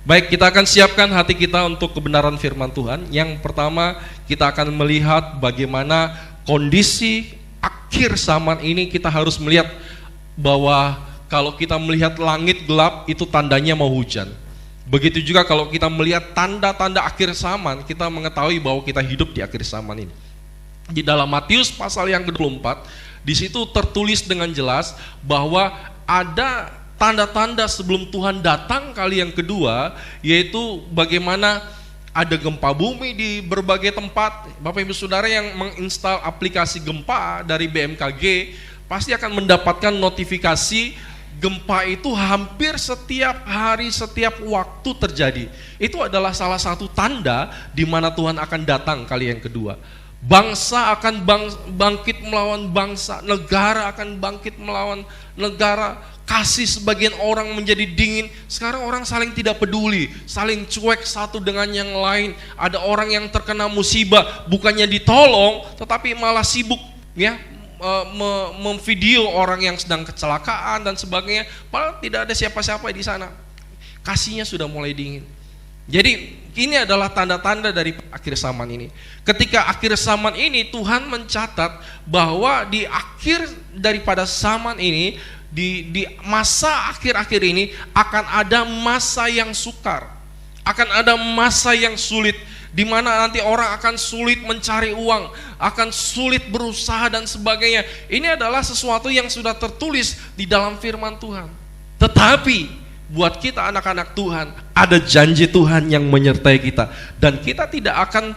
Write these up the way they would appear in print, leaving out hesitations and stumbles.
Baik, kita akan siapkan hati kita untuk kebenaran firman Tuhan. Yang pertama, kita akan melihat bagaimana kondisi akhir zaman ini. Kita harus melihat bahwa kalau kita melihat langit gelap, itu tandanya mau hujan. Begitu juga kalau kita melihat tanda-tanda akhir zaman, kita mengetahui bahwa kita hidup di akhir zaman ini. Di dalam Matius pasal yang ke-24, di situ tertulis dengan jelas bahwa ada tanda-tanda sebelum Tuhan datang kali yang kedua, yaitu bagaimana ada gempa bumi di berbagai tempat. Bapak Ibu Saudara yang menginstal aplikasi gempa dari BMKG pasti akan mendapatkan notifikasi gempa itu hampir setiap hari, setiap waktu terjadi. Itu adalah salah satu tanda di mana Tuhan akan datang kali yang kedua. Bangsa akan bangkit melawan bangsa, negara akan bangkit melawan negara, kasih sebagian orang menjadi dingin. Sekarang orang saling tidak peduli, saling cuek satu dengan yang lain. Ada orang yang terkena musibah, bukannya ditolong, tetapi malah sibuk ya memvideo orang yang sedang kecelakaan dan sebagainya. Padahal tidak ada siapa-siapa di sana. Kasihnya sudah mulai dingin. Jadi ini adalah tanda-tanda dari akhir zaman ini. Ketika akhir zaman ini Tuhan mencatat bahwa di akhir daripada zaman ini, di masa akhir-akhir ini akan ada masa yang sukar, akan ada masa yang sulit, di mana nanti orang akan sulit mencari uang, akan sulit berusaha dan sebagainya. Ini adalah sesuatu yang sudah tertulis di dalam firman Tuhan. Tetapi buat kita anak-anak Tuhan, ada janji Tuhan yang menyertai kita, dan kita tidak akan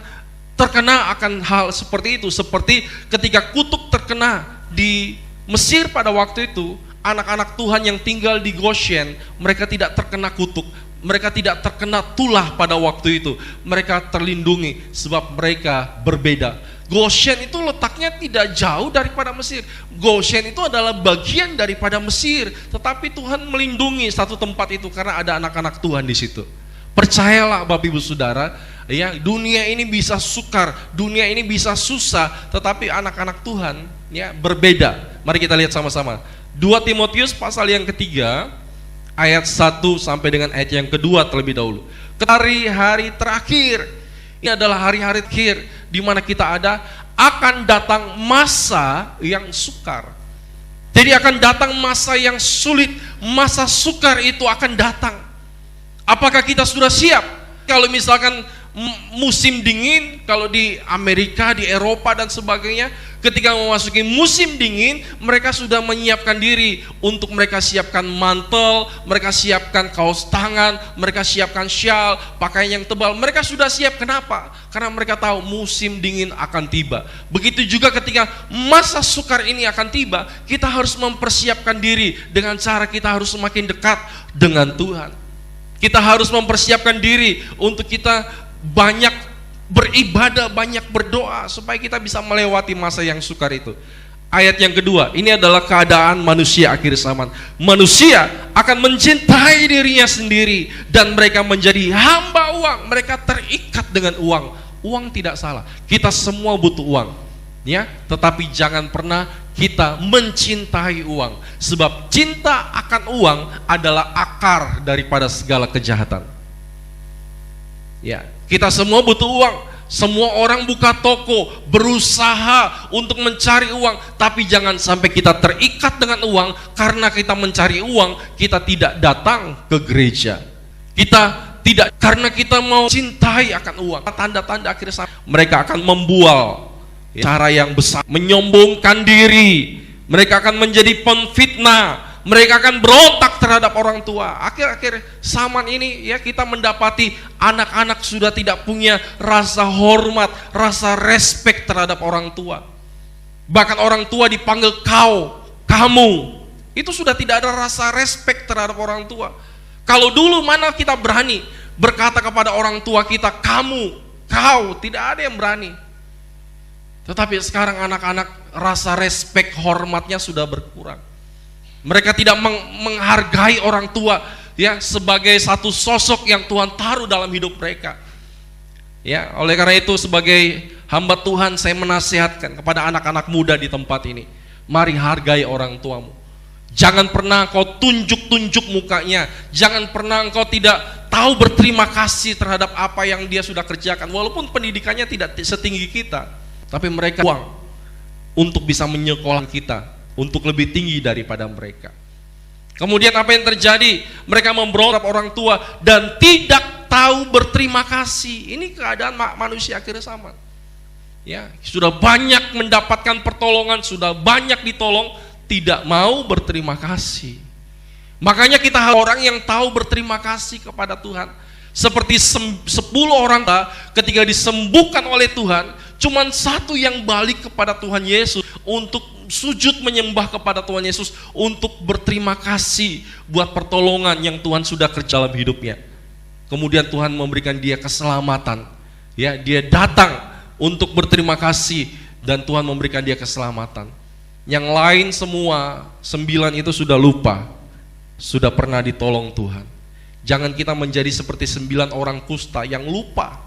terkena akan hal seperti itu. Seperti ketika kutuk terkena di Mesir pada waktu itu, anak-anak Tuhan yang tinggal di Goshen, mereka tidak terkena kutuk, mereka tidak terkena tulah pada waktu itu. Mereka terlindungi sebab mereka berbeda. Goshen itu letaknya tidak jauh daripada Mesir. Goshen itu adalah bagian daripada Mesir, tetapi Tuhan melindungi satu tempat itu karena ada anak-anak Tuhan di situ. Percayalah Bapak Ibu Saudara, ya, dunia ini bisa sukar, dunia ini bisa susah, tetapi anak-anak Tuhan ya berbeda. Mari kita lihat sama-sama. 2 Timotius pasal yang ketiga ayat 1 sampai dengan ayat yang kedua terlebih dahulu. Hari-hari terakhir, ini adalah hari-hari terakhir di mana kita akan datang masa yang sukar. Jadi akan datang masa yang sulit, masa sukar itu akan datang. Apakah kita sudah siap? Kalau misalkan musim dingin, kalau di Amerika, di Eropa dan sebagainya, ketika memasuki musim dingin, mereka sudah menyiapkan diri untuk mereka siapkan mantel, mereka siapkan kaos tangan, mereka siapkan syal, pakaian yang tebal. Mereka sudah siap. Kenapa? Karena mereka tahu musim dingin akan tiba. Begitu juga ketika masa sukar ini akan tiba, kita harus mempersiapkan diri dengan cara kita harus semakin dekat dengan Tuhan. Kita harus mempersiapkan diri untuk kita banyak beribadah, banyak berdoa supaya kita bisa melewati masa yang sukar itu. Ayat yang kedua, ini adalah keadaan manusia akhir zaman. Manusia akan mencintai dirinya sendiri dan mereka menjadi hamba uang. Mereka terikat dengan uang. Uang tidak salah. Kita semua butuh uang, ya. Tetapi jangan pernah kita mencintai uang, sebab cinta akan uang adalah akar daripada segala kejahatan. Ya, kita semua butuh uang. Semua orang buka toko, berusaha untuk mencari uang, tapi jangan sampai kita terikat dengan uang. Karena kita mencari uang, kita tidak datang ke gereja. Kita tidak, karena kita mau cintai akan uang. Tanda-tanda akhir zaman, mereka akan membual cara yang besar, menyombongkan diri. Mereka akan menjadi pemfitnah. Mereka akan berontak terhadap orang tua. Akhir-akhir zaman ini ya, kita mendapati anak-anak sudah tidak punya rasa hormat, rasa respek terhadap orang tua. Bahkan orang tua dipanggil kau, kamu. Itu sudah tidak ada rasa respek terhadap orang tua. Kalau dulu mana kita berani berkata kepada orang tua kita kamu, kau, tidak ada yang berani. Tetapi sekarang anak-anak rasa respek hormatnya sudah berkurang. Mereka tidak menghargai orang tua ya sebagai satu sosok yang Tuhan taruh dalam hidup mereka. Ya, oleh karena itu sebagai hamba Tuhan saya menasihatkan kepada anak-anak muda di tempat ini, mari hargai orang tuamu. Jangan pernah engkau tunjuk-tunjuk mukanya. Jangan pernah engkau tidak tahu berterima kasih terhadap apa yang dia sudah kerjakan. Walaupun pendidikannya tidak setinggi kita, tapi mereka uang untuk bisa menyekolah kita, untuk lebih tinggi daripada mereka. Kemudian apa yang terjadi? Mereka memberontak orang tua dan tidak tahu berterima kasih. Ini keadaan manusia akhir zaman. Ya, sudah banyak mendapatkan pertolongan, sudah banyak ditolong, tidak mau berterima kasih. Makanya kita harus orang yang tahu berterima kasih kepada Tuhan. Seperti 10 orang ketika disembuhkan oleh Tuhan, cuman satu yang balik kepada Tuhan Yesus untuk sujud menyembah kepada Tuhan Yesus, untuk berterima kasih buat pertolongan yang Tuhan sudah kerja dalam hidupnya. Kemudian Tuhan memberikan dia keselamatan. Ya, dia datang untuk berterima kasih dan Tuhan memberikan dia keselamatan. Yang lain semua 9 itu sudah lupa, sudah pernah ditolong Tuhan. Jangan kita menjadi seperti 9 orang kusta yang lupa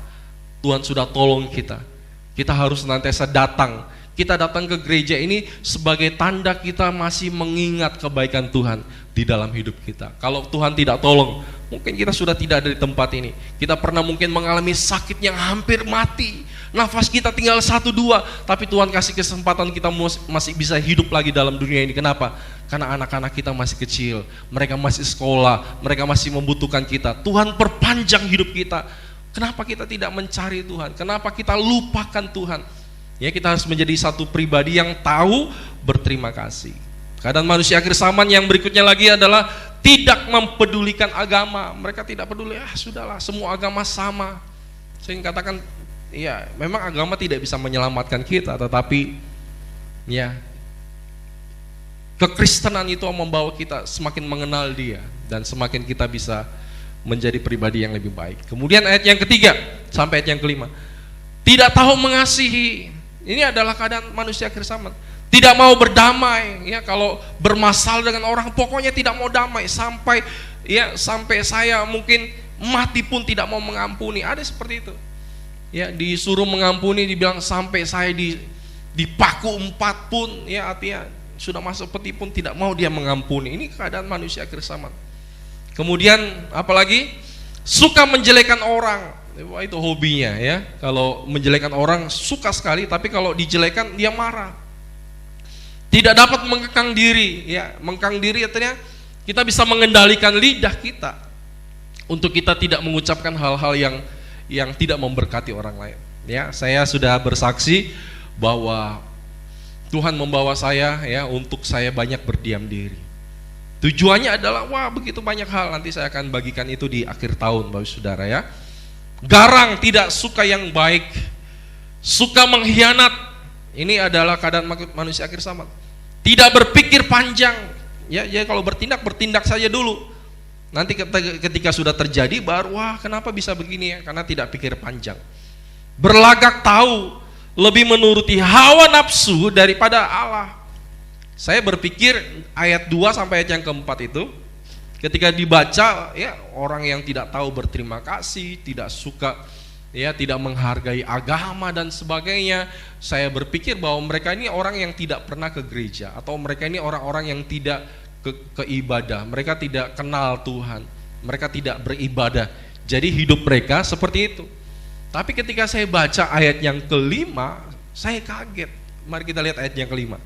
Tuhan sudah tolong kita. Kita harus senantiasa datang. Kita datang ke gereja ini sebagai tanda kita masih mengingat kebaikan Tuhan di dalam hidup kita. Kalau Tuhan tidak tolong, mungkin kita sudah tidak ada di tempat ini. Kita pernah mungkin mengalami sakit yang hampir mati. Nafas kita tinggal 1-2, tapi Tuhan kasih kesempatan kita masih bisa hidup lagi dalam dunia ini. Kenapa? Karena anak-anak kita masih kecil, mereka masih sekolah, mereka masih membutuhkan kita. Tuhan perpanjang hidup kita. Kenapa kita tidak mencari Tuhan? Kenapa kita lupakan Tuhan? Ya, kita harus menjadi satu pribadi yang tahu berterima kasih. Keadaan manusia akhir zaman yang berikutnya lagi adalah tidak mempedulikan agama. Mereka tidak peduli, sudahlah, semua agama sama. Saya katakan, ya, memang agama tidak bisa menyelamatkan kita, tetapi ya, kekristenan itu membawa kita semakin mengenal Dia dan semakin kita bisa menjadi pribadi yang lebih baik. Kemudian ayat yang ketiga sampai ayat yang kelima, tidak tahu mengasihi. Ini adalah keadaan manusia akhir zaman. Tidak mau berdamai. Ya, kalau bermasalah dengan orang, pokoknya tidak mau damai sampai saya mungkin mati pun tidak mau mengampuni. Ada seperti itu. Ya, disuruh mengampuni, dibilang sampai saya dipaku 4 pun, ya, artinya sudah masuk peti pun tidak mau dia mengampuni. Ini keadaan manusia akhir zaman. Kemudian apalagi suka menjelekan orang. Wah, itu hobinya, ya. Kalau menjelekan orang suka sekali, tapi kalau dijelekan dia marah. Tidak dapat mengekang diri, ya. Mengekang diri artinya kita bisa mengendalikan lidah kita untuk kita tidak mengucapkan hal-hal yang tidak memberkati orang lain. Ya, saya sudah bersaksi bahwa Tuhan membawa saya, ya, untuk saya banyak berdiam diri. Tujuannya adalah, begitu banyak hal, nanti saya akan bagikan itu di akhir tahun, Bapak Saudara, ya. Garang, tidak suka yang baik, suka mengkhianat. Ini adalah keadaan manusia akhir zaman. Tidak berpikir panjang, ya kalau bertindak saja dulu. Nanti ketika sudah terjadi baru, kenapa bisa begini, ya? Karena tidak pikir panjang. Berlagak tahu, lebih menuruti hawa nafsu daripada Allah. Saya berpikir ayat 2 sampai ayat yang keempat itu, ketika dibaca, ya, orang yang tidak tahu berterima kasih, tidak suka, ya, tidak menghargai agama dan sebagainya. Saya berpikir bahwa mereka ini orang yang tidak pernah ke gereja, atau mereka ini orang-orang yang tidak ke ibadah. Mereka tidak kenal Tuhan, mereka tidak beribadah. Jadi hidup mereka seperti itu. Tapi ketika saya baca ayat yang kelima, saya kaget. Mari kita lihat ayat yang kelima.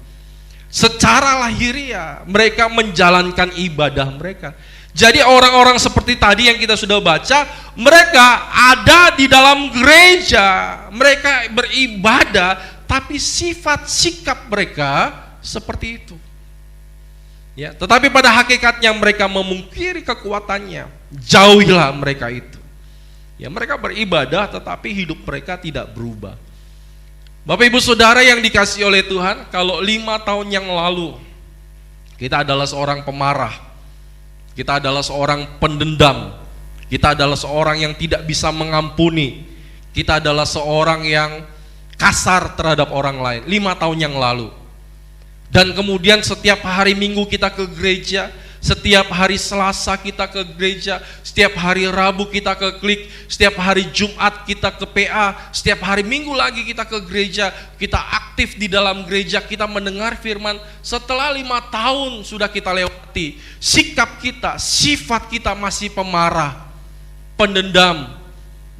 Secara lahiriah mereka menjalankan ibadah mereka. Jadi orang-orang seperti tadi yang kita sudah baca, mereka ada di dalam gereja, mereka beribadah, tapi sifat sikap mereka seperti itu. Ya, tetapi pada hakikatnya mereka memungkiri kekuatannya. Jauhilah mereka itu. Ya, mereka beribadah tetapi hidup mereka tidak berubah. Bapak Ibu Saudara yang dikasihi oleh Tuhan, kalau 5 tahun yang lalu kita adalah seorang pemarah, kita adalah seorang pendendam, kita adalah seorang yang tidak bisa mengampuni, kita adalah seorang yang kasar terhadap orang lain 5 tahun yang lalu. Dan kemudian setiap hari Minggu kita ke gereja, Setiap hari Selasa kita ke gereja, setiap hari Rabu kita ke klik, setiap hari Jumat kita ke PA, setiap hari Minggu lagi kita ke gereja, kita aktif di dalam gereja, kita mendengar firman. Setelah 5 tahun sudah kita lewati, sikap kita, sifat kita masih pemarah, pendendam,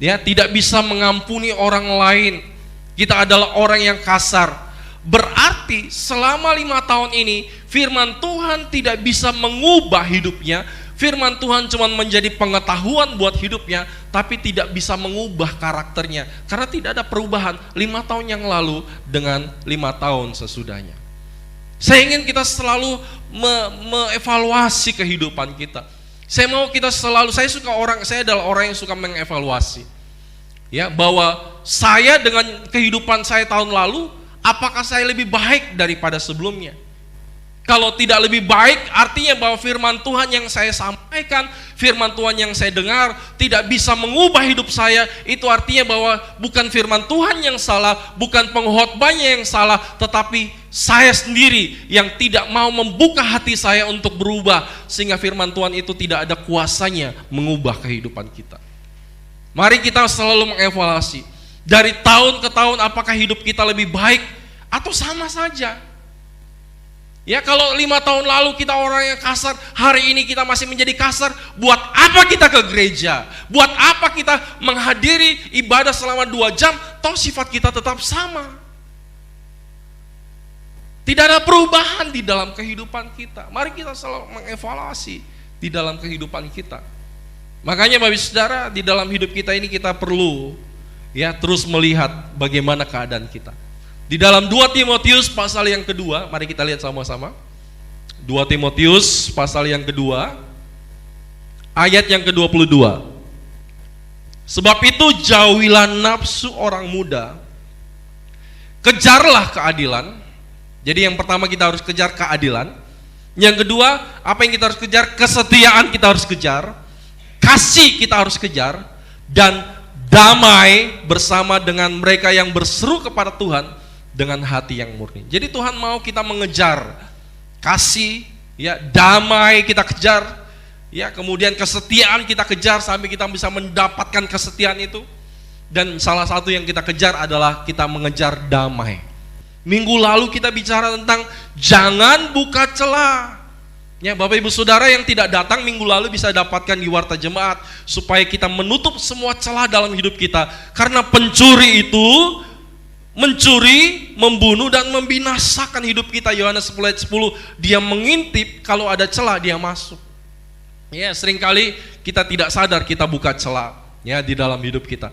ya, tidak bisa mengampuni orang lain. Kita adalah orang yang kasar. Berarti selama 5 tahun ini firman Tuhan tidak bisa mengubah hidupnya. Firman Tuhan cuma menjadi pengetahuan buat hidupnya, tapi tidak bisa mengubah karakternya. Karena tidak ada perubahan 5 tahun yang lalu dengan 5 tahun sesudahnya. Saya ingin kita selalu mengevaluasi kehidupan kita. Saya adalah orang yang suka mengevaluasi. Ya, bahwa saya dengan kehidupan saya tahun lalu, apakah saya lebih baik daripada sebelumnya? Kalau tidak lebih baik, artinya bahwa firman Tuhan yang saya sampaikan, firman Tuhan yang saya dengar tidak bisa mengubah hidup saya. Itu artinya bahwa bukan firman Tuhan yang salah, bukan pengkhotbahnya yang salah, tetapi saya sendiri yang tidak mau membuka hati saya untuk berubah, sehingga firman Tuhan itu tidak ada kuasanya mengubah kehidupan kita. Mari kita selalu mengevaluasi dari tahun ke tahun, apakah hidup kita lebih baik atau sama saja. Ya, kalau 5 tahun lalu kita orang yang kasar, hari ini kita masih menjadi kasar, buat apa kita ke gereja? Buat apa kita menghadiri ibadah selama 2 jam, toh sifat kita tetap sama. Tidak ada perubahan di dalam kehidupan kita. Mari kita selalu mengevaluasi di dalam kehidupan kita. Makanya Bapak Saudara, di dalam hidup kita ini kita perlu ya terus melihat bagaimana keadaan kita. Di dalam 2 Timotius pasal yang kedua, mari kita lihat sama-sama. 2 Timotius pasal yang kedua, ayat yang ke-22. Sebab itu jauhilah nafsu orang muda, kejarlah keadilan. Jadi yang pertama kita harus kejar keadilan. Yang kedua, apa yang kita harus kejar? Kesetiaan kita harus kejar, kasih kita harus kejar, dan damai bersama dengan mereka yang berseru kepada Tuhan dengan hati yang murni. Jadi Tuhan mau kita mengejar kasih, ya, damai kita kejar, ya, kemudian kesetiaan kita kejar sampai kita bisa mendapatkan kesetiaan itu. Dan salah satu yang kita kejar adalah kita mengejar damai. Minggu lalu kita bicara tentang jangan buka celah. Ya, Bapak Ibu Saudara yang tidak datang minggu lalu bisa dapatkan di Warta Jemaat supaya kita menutup semua celah dalam hidup kita. Karena pencuri itu mencuri, membunuh, dan membinasakan hidup kita. Yohanes 10 ayat 10, dia mengintip, kalau ada celah dia masuk. Ya, seringkali kita tidak sadar kita buka celah ya di dalam hidup kita.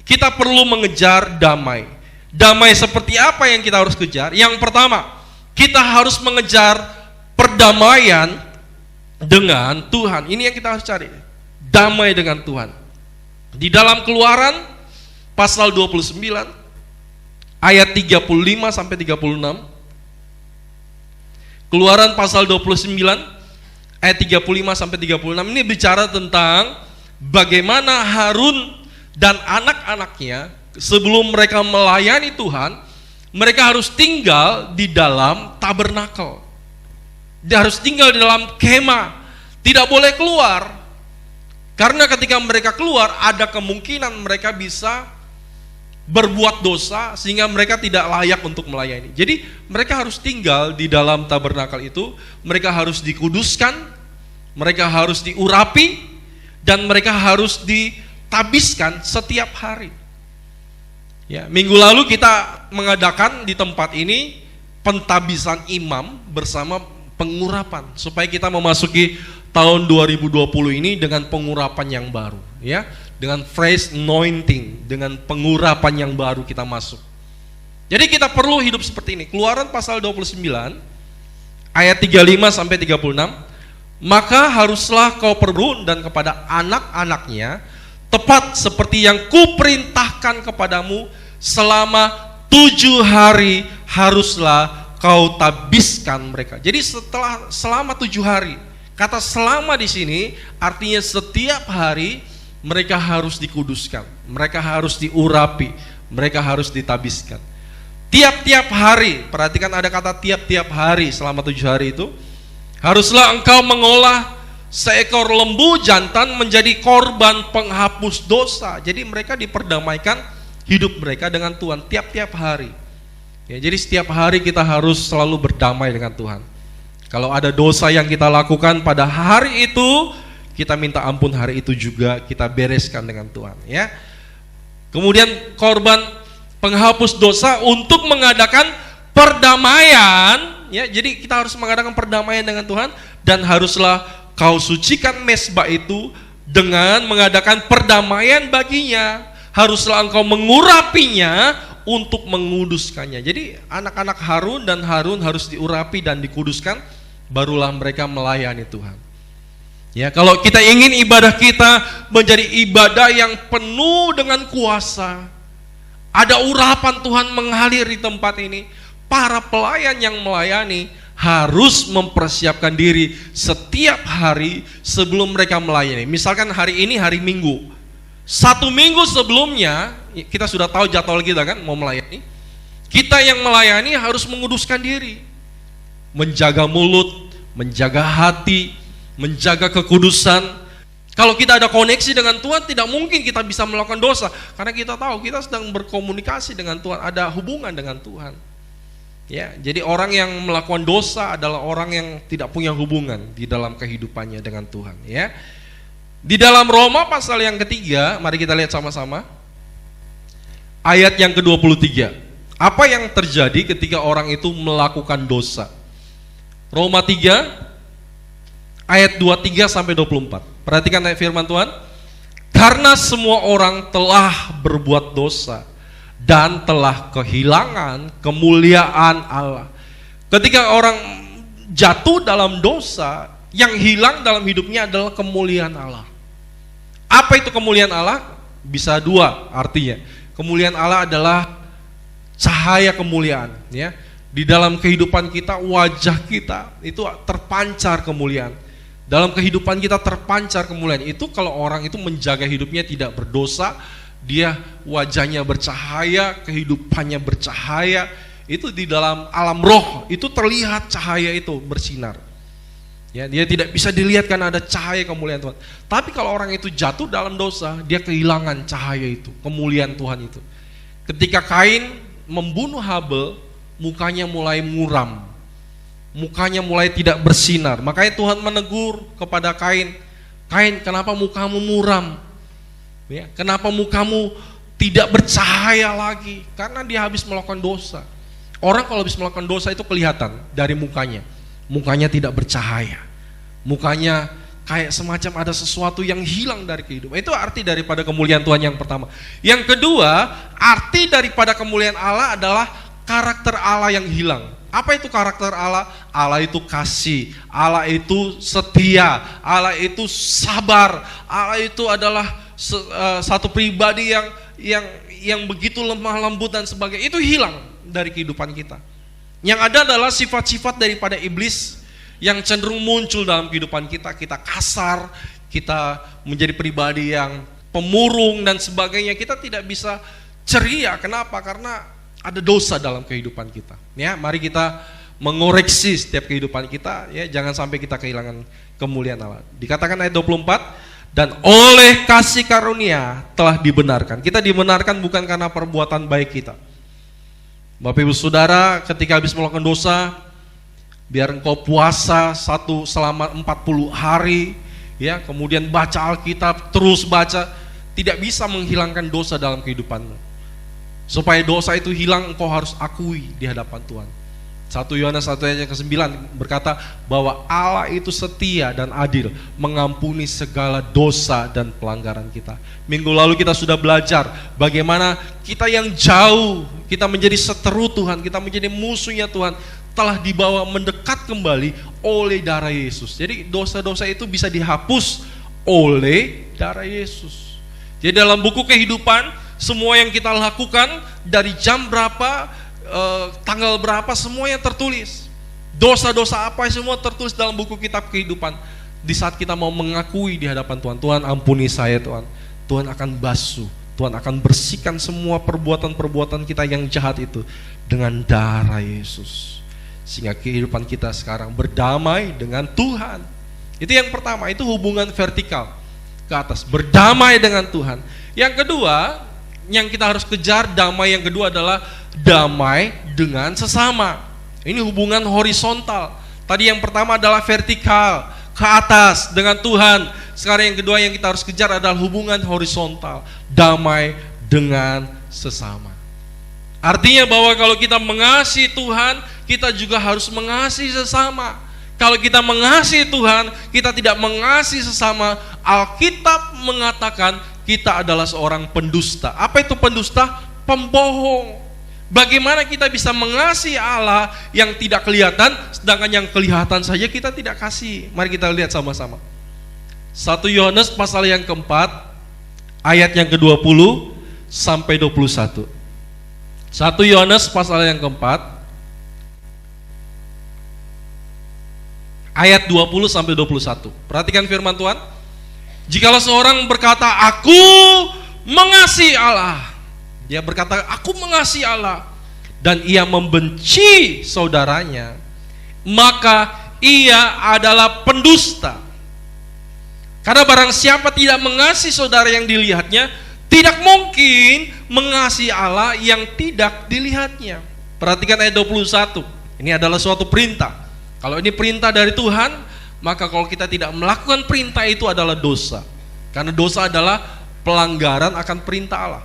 Kita perlu mengejar damai. Damai seperti apa yang kita harus kejar? Yang pertama, kita harus mengejar perdamaian dengan Tuhan. Ini yang kita harus cari. Damai dengan Tuhan. Di dalam Keluaran pasal 29 ayat 35 sampai 36. Keluaran pasal 29 ayat 35 sampai 36 ini bicara tentang bagaimana Harun dan anak-anaknya sebelum mereka melayani Tuhan, mereka harus tinggal di dalam tabernakel. Dia harus tinggal di dalam kemah, tidak boleh keluar. Karena ketika mereka keluar ada kemungkinan mereka bisa berbuat dosa sehingga mereka tidak layak untuk melayani. Jadi mereka harus tinggal di dalam tabernakel itu, mereka harus dikuduskan, mereka harus diurapi, dan mereka harus ditabiskan setiap hari. Ya, minggu lalu kita mengadakan di tempat ini pentabisan imam bersama pengurapan supaya kita memasuki tahun 2020 ini dengan pengurapan yang baru, ya. Dengan fresh anointing, dengan pengurapan yang baru kita masuk. Jadi kita perlu hidup seperti ini. Keluaran pasal 29 ayat 35 sampai 36. Maka haruslah kau perundang kepada anak-anaknya tepat seperti yang kuperintahkan kepadamu, selama 7 hari haruslah kau tabiskan mereka. Jadi selama 7 hari. Kata selama di sini artinya setiap hari mereka harus dikuduskan, mereka harus diurapi, mereka harus ditabiskan. Tiap-tiap hari, perhatikan ada kata tiap-tiap hari selama 7 hari itu. Haruslah engkau mengolah seekor lembu jantan menjadi korban penghapus dosa. Jadi mereka diperdamaikan hidup mereka dengan Tuhan tiap-tiap hari. Ya, jadi setiap hari kita harus selalu berdamai dengan Tuhan. Kalau ada dosa yang kita lakukan pada hari itu, kita minta ampun hari itu juga, kita bereskan dengan Tuhan. Ya. Kemudian korban penghapus dosa untuk mengadakan perdamaian. Ya, jadi kita harus mengadakan perdamaian dengan Tuhan, dan haruslah kau sucikan mezbah itu dengan mengadakan perdamaian baginya. Haruslah engkau mengurapinya untuk menguduskannya. Jadi anak-anak Harun dan Harun harus diurapi dan dikuduskan, barulah mereka melayani Tuhan. Ya, kalau kita ingin ibadah kita menjadi ibadah yang penuh dengan kuasa, ada urapan Tuhan mengalir di tempat ini, para pelayan yang melayani harus mempersiapkan diri setiap hari sebelum mereka melayani. Misalkan hari ini hari Minggu, 1 minggu sebelumnya kita sudah tahu jadwal kita kan mau melayani. Kita yang melayani harus menguduskan diri, menjaga mulut, menjaga hati, menjaga kekudusan. Kalau kita ada koneksi dengan Tuhan, tidak mungkin kita bisa melakukan dosa, karena kita tahu kita sedang berkomunikasi dengan Tuhan, ada hubungan dengan Tuhan. Ya, jadi orang yang melakukan dosa adalah orang yang tidak punya hubungan di dalam kehidupannya dengan Tuhan. Ya, di dalam Roma pasal yang ketiga, mari kita lihat sama-sama ayat yang ke-23. Apa yang terjadi ketika orang itu melakukan dosa? Roma 3 ayat 23 sampai 24. Perhatikan ayat firman Tuhan. Karena semua orang telah berbuat dosa dan telah kehilangan kemuliaan Allah. Ketika orang jatuh dalam dosa, yang hilang dalam hidupnya adalah kemuliaan Allah. Apa itu kemuliaan Allah? Bisa dua artinya. Kemuliaan Allah adalah cahaya kemuliaan, ya. Di dalam kehidupan kita, wajah kita itu terpancar kemuliaan. Dalam kehidupan kita terpancar kemuliaan. Itu kalau orang itu menjaga hidupnya tidak berdosa, dia wajahnya bercahaya, kehidupannya bercahaya, itu di dalam alam roh itu terlihat cahaya itu bersinar. Ya, dia tidak bisa dilihat karena ada cahaya kemuliaan Tuhan. Tapi kalau orang itu jatuh dalam dosa, dia kehilangan cahaya itu, kemuliaan Tuhan itu. Ketika Kain membunuh Habel, mukanya mulai muram, mukanya mulai tidak bersinar. Makanya Tuhan menegur kepada Kain, Kain, kenapa mukamu muram? Ya, kenapa mukamu tidak bercahaya lagi? Karena dia habis melakukan dosa. Orang kalau habis melakukan dosa itu kelihatan dari mukanya. Mukanya tidak bercahaya. Mukanya kayak semacam ada sesuatu yang hilang dari kehidupan. Itu arti daripada kemuliaan Tuhan yang pertama. Yang kedua, arti daripada kemuliaan Allah adalah karakter Allah yang hilang. Apa itu karakter Allah? Allah itu kasih, Allah itu setia, Allah itu sabar, Allah itu adalah satu pribadi yang begitu lemah lembut dan sebagainya. Itu hilang dari kehidupan kita. Yang ada adalah sifat-sifat daripada iblis yang cenderung muncul dalam kehidupan kita. Kita kasar, kita menjadi pribadi yang pemurung dan sebagainya. Kita tidak bisa ceria. Kenapa? Karena ada dosa dalam kehidupan kita. Ya, mari kita mengoreksi setiap kehidupan kita, ya, jangan sampai kita kehilangan kemuliaan Allah. Dikatakan ayat 24, dan oleh kasih karunia telah dibenarkan. Kita dibenarkan bukan karena perbuatan baik kita. Bapak Ibu Saudara, ketika habis melakukan dosa, biar engkau puasa selama 40 hari, ya, kemudian baca Alkitab, terus baca, tidak bisa menghilangkan dosa dalam kehidupanmu. Supaya dosa itu hilang, engkau harus akui di hadapan Tuhan. 1 Yohanes 1 ayat ke-9 berkata bahwa Allah itu setia dan adil, mengampuni segala dosa dan pelanggaran kita. Minggu lalu kita sudah belajar bagaimana kita yang jauh, kita menjadi seteru Tuhan, kita menjadi musuhnya Tuhan, telah dibawa mendekat kembali oleh darah Yesus. Jadi dosa-dosa itu bisa dihapus oleh darah Yesus. Jadi dalam buku kehidupan, semua yang kita lakukan dari jam berapa, tanggal berapa, semuanya tertulis. Dosa-dosa apa semua tertulis dalam buku kitab kehidupan. Di saat kita mau mengakui di hadapan Tuhan, Tuhan ampuni saya Tuhan, Tuhan akan basuh, Tuhan akan bersihkan semua perbuatan-perbuatan kita yang jahat itu dengan darah Yesus. Sehingga kehidupan kita sekarang berdamai dengan Tuhan. Itu yang pertama, itu hubungan vertikal ke atas, berdamai dengan Tuhan. Yang kedua, yang kita harus kejar, damai yang kedua adalah damai dengan sesama. Ini hubungan horizontal. Tadi yang pertama adalah vertikal, ke atas dengan Tuhan. Sekarang yang kedua yang kita harus kejar adalah hubungan horizontal, damai dengan sesama. Artinya bahwa kalau kita mengasihi Tuhan, kita juga harus mengasihi sesama. Kalau kita mengasihi Tuhan, kita tidak mengasihi sesama, Alkitab mengatakan kita adalah seorang pendusta. Apa itu pendusta? Pembohong. Bagaimana kita bisa mengasihi Allah yang tidak kelihatan, sedangkan yang kelihatan saja kita tidak kasih? Mari kita lihat sama-sama. 1 Yohanes pasal yang keempat, ayat yang ke-20 sampai 21. 1 Yohanes pasal yang keempat, ayat 20 sampai 21. Perhatikan firman Tuhan. Jikalau seorang berkata, aku mengasihi Allah. Dia berkata, aku mengasihi Allah, dan ia membenci saudaranya, maka ia adalah pendusta. Karena barang siapa tidak mengasihi saudara yang dilihatnya, tidak mungkin mengasihi Allah yang tidak dilihatnya. Perhatikan ayat 21. Ini adalah suatu perintah. Kalau ini perintah dari Tuhan, maka kalau kita tidak melakukan perintah itu adalah dosa. Karena dosa adalah pelanggaran akan perintah Allah.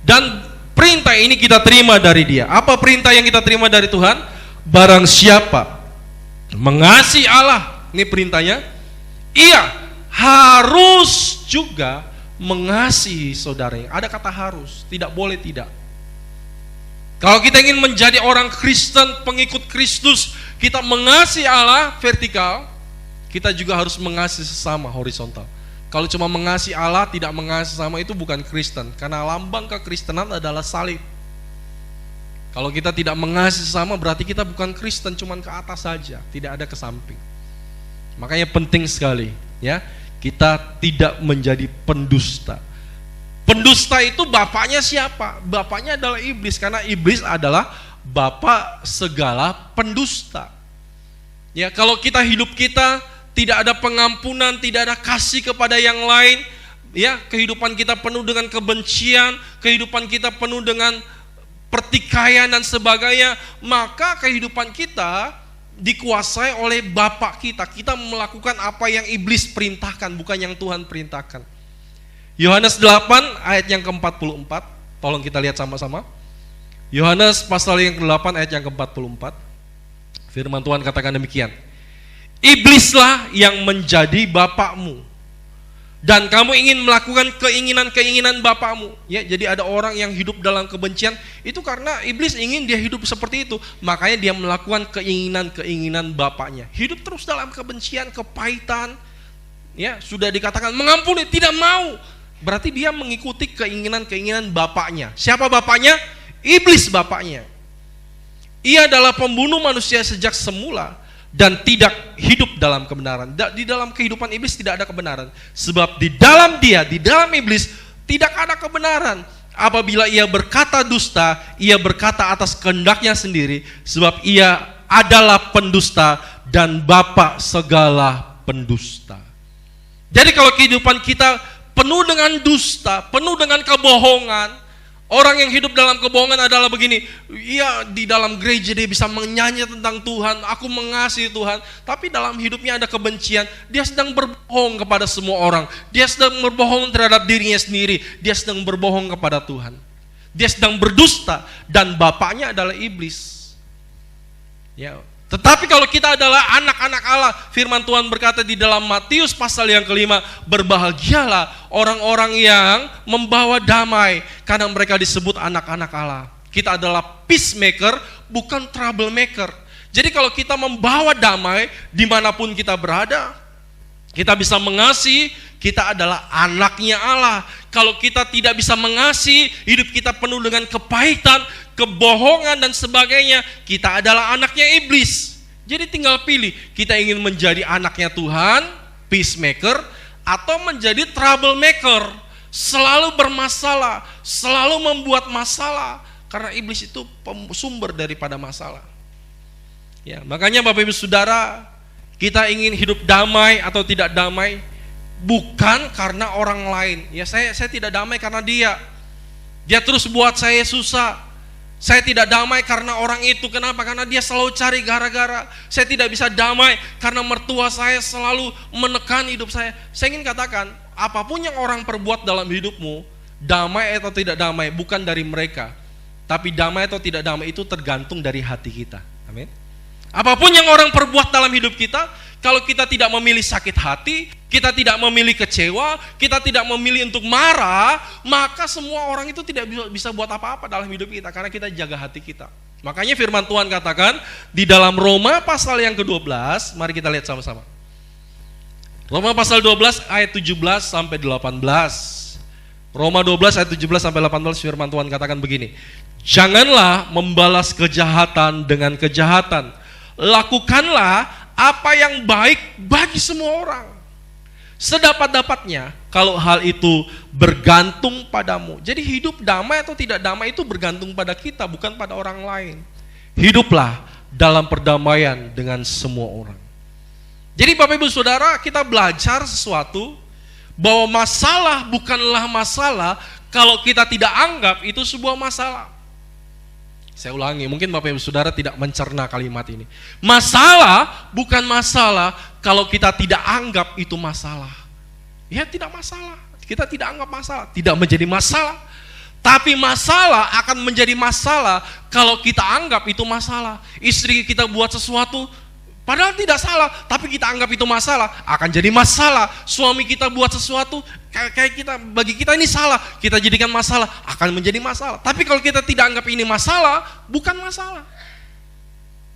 Dan perintah ini kita terima dari Dia. Apa perintah yang kita terima dari Tuhan? Barang siapa mengasihi Allah, ini perintahnya, ia harus juga mengasihi saudaranya. Ada kata harus, tidak boleh tidak. Kalau kita ingin menjadi orang Kristen, pengikut Kristus, kita mengasihi Allah vertikal, kita juga harus mengasihi sesama horizontal. Kalau cuma mengasihi Allah, tidak mengasihi sesama, itu bukan Kristen. Karena lambang kekristenan adalah salib. Kalau kita tidak mengasihi sesama, berarti kita bukan Kristen, cuma ke atas saja, tidak ada ke samping. Makanya penting sekali, ya, kita tidak menjadi pendusta. Pendusta itu bapaknya siapa? Bapaknya adalah iblis, karena iblis adalah bapak segala pendusta. Ya, kalau kita hidup kita tidak ada pengampunan, tidak ada kasih kepada yang lain, ya, kehidupan kita penuh dengan kebencian, kehidupan kita penuh dengan pertikaian dan sebagainya, maka kehidupan kita dikuasai oleh bapak kita. Kita melakukan apa yang iblis perintahkan, bukan yang Tuhan perintahkan. Yohanes 8 ayat yang ke-44, tolong kita lihat sama-sama. Yohanes pasal yang ke-8 ayat yang ke-44. Firman Tuhan katakan demikian. Iblislah yang menjadi bapakmu, dan kamu ingin melakukan keinginan-keinginan bapakmu. Ya, jadi ada orang yang hidup dalam kebencian, itu karena iblis ingin dia hidup seperti itu. Makanya dia melakukan keinginan-keinginan bapaknya. Hidup terus dalam kebencian, kepahitan. Ya, sudah dikatakan mengampuni, tidak mau. Berarti dia mengikuti keinginan-keinginan bapaknya. Siapa bapaknya? Iblis bapaknya. Ia adalah pembunuh manusia sejak semula dan tidak hidup dalam kebenaran. Di dalam kehidupan iblis tidak ada kebenaran. Sebab di dalam dia, di dalam iblis tidak ada kebenaran. Apabila ia berkata dusta, ia berkata atas kehendaknya sendiri, sebab ia adalah pendusta dan bapa segala pendusta. Jadi kalau kehidupan kita penuh dengan dusta, penuh dengan kebohongan, orang yang hidup dalam kebohongan adalah begini, ia di dalam gereja dia bisa menyanyi tentang Tuhan, aku mengasihi Tuhan, tapi dalam hidupnya ada kebencian, dia sedang berbohong kepada semua orang, dia sedang berbohong terhadap dirinya sendiri, dia sedang berbohong kepada Tuhan, dia sedang berdusta, dan bapaknya adalah iblis. Ya. Tetapi kalau kita adalah anak-anak Allah, firman Tuhan berkata di dalam Matius pasal yang ke-5, berbahagialah orang-orang yang membawa damai, karena mereka disebut anak-anak Allah. Kita adalah peacemaker, bukan troublemaker. Jadi kalau kita membawa damai dimanapun kita berada, kita bisa mengasihi, kita adalah anaknya Allah. Kalau kita tidak bisa mengasihi, hidup kita penuh dengan kepahitan, kebohongan dan sebagainya, kita adalah anaknya iblis. Jadi tinggal pilih, kita ingin menjadi anaknya Tuhan, peacemaker, atau menjadi troublemaker, selalu bermasalah, selalu membuat masalah, karena iblis itu sumber daripada masalah. Ya, makanya Bapak Ibu Saudara, kita ingin hidup damai atau tidak damai bukan karena orang lain. Ya, saya tidak damai karena dia. Dia terus buat saya susah. Saya tidak damai karena orang itu. Kenapa? Karena dia selalu cari gara-gara. Saya tidak bisa damai karena mertua saya selalu menekan hidup saya. Saya ingin katakan, apapun yang orang perbuat dalam hidupmu, damai atau tidak damai bukan dari mereka. Tapi damai atau tidak damai itu tergantung dari hati kita. Amin. Apapun yang orang perbuat dalam hidup kita, kalau kita tidak memilih sakit hati, kita tidak memilih kecewa, kita tidak memilih untuk marah, maka semua orang itu tidak bisa buat apa-apa dalam hidup kita, karena kita jaga hati kita. Makanya firman Tuhan katakan di dalam Roma pasal yang ke-12, mari kita lihat sama-sama. Roma pasal 12 ayat 17 sampai 18. Roma 12 ayat 17 sampai 18 firman Tuhan katakan begini. Janganlah membalas kejahatan dengan kejahatan. Lakukanlah apa yang baik bagi semua orang, sedapat-dapatnya, kalau hal itu bergantung padamu. Jadi hidup damai atau tidak damai itu bergantung pada kita, bukan pada orang lain. Hiduplah dalam perdamaian dengan semua orang. Jadi Bapak Ibu Saudara, kita belajar sesuatu bahwa masalah bukanlah masalah kalau kita tidak anggap itu sebuah masalah. Saya ulangi, mungkin Bapak Ibu Saudara tidak mencerna kalimat ini. Masalah bukan masalah kalau kita tidak anggap itu masalah. Ya, tidak masalah. Kita tidak anggap masalah, tidak menjadi masalah. Tapi masalah akan menjadi masalah kalau kita anggap itu masalah. Istri kita buat sesuatu padahal tidak salah, tapi kita anggap itu masalah, akan jadi masalah. Suami kita buat sesuatu kayak kita, bagi kita ini salah, kita jadikan masalah, akan menjadi masalah. Tapi kalau kita tidak anggap ini masalah, bukan masalah.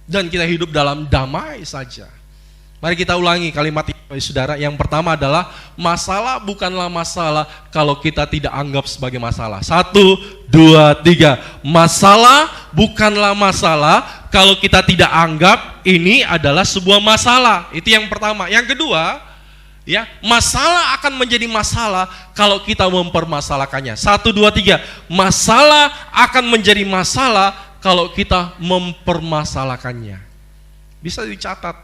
Dan kita hidup dalam damai saja. Mari kita ulangi kalimat ini, Saudara. Yang pertama adalah masalah bukanlah masalah kalau kita tidak anggap sebagai masalah. 1, 2, 3. Masalah bukanlah masalah kalau kita tidak anggap ini adalah sebuah masalah. Itu yang pertama. Yang kedua, ya, masalah akan menjadi masalah kalau kita mempermasalahkannya. 1, 2, 3. Masalah akan menjadi masalah kalau kita mempermasalahkannya. Bisa dicatat,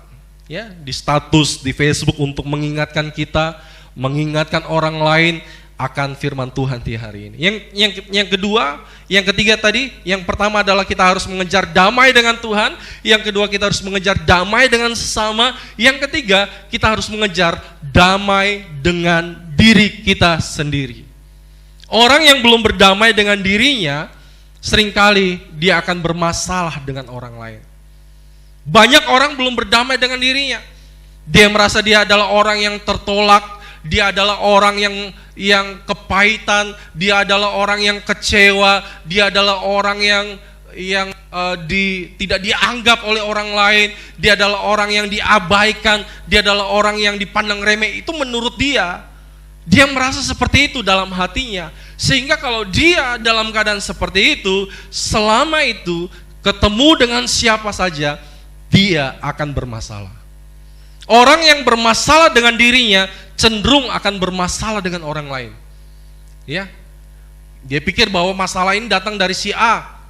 ya, di status di Facebook untuk mengingatkan kita, mengingatkan orang lain akan firman Tuhan di hari ini. Yang kedua, yang ketiga tadi, yang pertama adalah kita harus mengejar damai dengan Tuhan, yang kedua kita harus mengejar damai dengan sesama, yang ketiga kita harus mengejar damai dengan diri kita sendiri. Orang yang belum berdamai dengan dirinya, seringkali dia akan bermasalah dengan orang lain. Banyak orang belum berdamai dengan dirinya. Dia merasa dia adalah orang yang tertolak, dia adalah orang yang kepahitan, dia adalah orang yang kecewa, dia adalah orang yang tidak dianggap oleh orang lain, dia adalah orang yang diabaikan, dia adalah orang yang dipandang remeh. Itu menurut dia. Dia merasa seperti itu dalam hatinya. Sehingga kalau dia dalam keadaan seperti itu, selama itu ketemu dengan siapa saja, dia akan bermasalah. Orang yang bermasalah dengan dirinya cenderung akan bermasalah dengan orang lain. Ya, dia pikir bahwa masalah ini datang dari si A.